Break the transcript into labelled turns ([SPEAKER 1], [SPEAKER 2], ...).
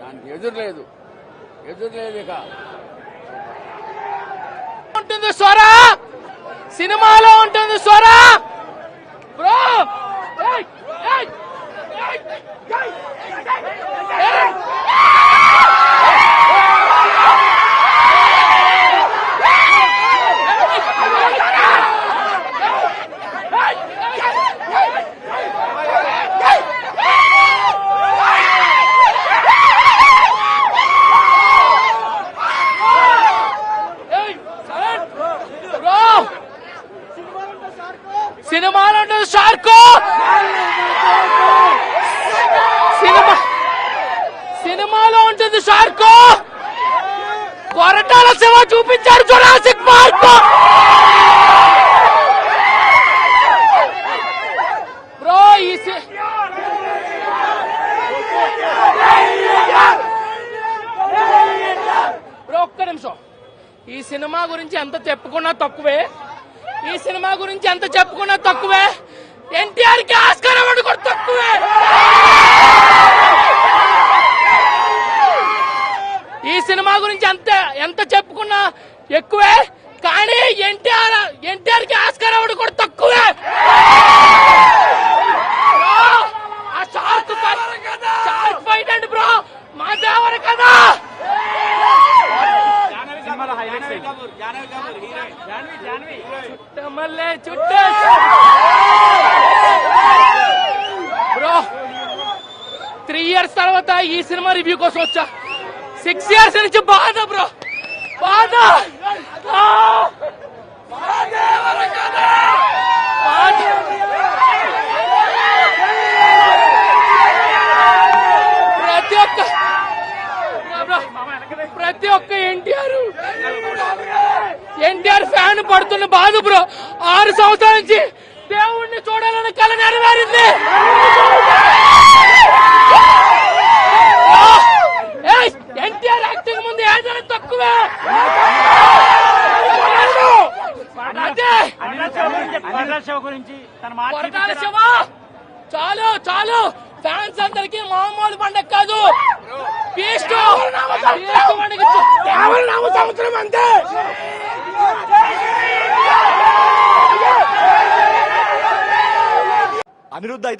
[SPEAKER 1] దానికి ఎదురు లేదు ఇక
[SPEAKER 2] ఉంటుంది స్వర సినిమాలో ఉంటుంది స్వర బ్రో సినిమాలో ఉంటుంది షార్కో సినిమాలో ఉంటుంది షార్కో కొరటాల శివ చూపించారు జురాసిక్ పార్క్ బ్రో బ్రో ఒక్క నిమిషం ఈ సినిమా గురించి ఎంత చెప్పుకున్నా తక్కువే ఎన్టీఆర్ కి ఆస్కార్ అవార్డు కూడా తక్కువే ఈ సినిమా గురించి ఎంత చెప్పుకున్నా ఎక్కువే కానీ ఎన్టీఆర్ కి ఆస్కార్ అవార్డు కూడా తక్కువే ఆ షార్క్ ఫైట్ అండి బ్రో మా దేవర కదా బ్రో 3 years తర్వాత ఈ సినిమా రివ్యూ కోసం వచ్చా 6 years నుంచి బాధ బ్రో బాధ ప్రతి ఒక్క ఎన్టీఆర్ ఫ్యాన్ పడుతున్న బాధ బ్రో 6 సంవత్సరాల నుంచి దేవుణ్ణి చూడాలని కల నెరవేరింది ఎన్టీఆర్ యాక్టింగ్ ముందు ఏదైనా తక్కువే చాలు ఫ్యాన్స్ అందరికి మామూలు పండగ కాదు సంవత్సరం అంతే
[SPEAKER 3] అనిరుద్ధ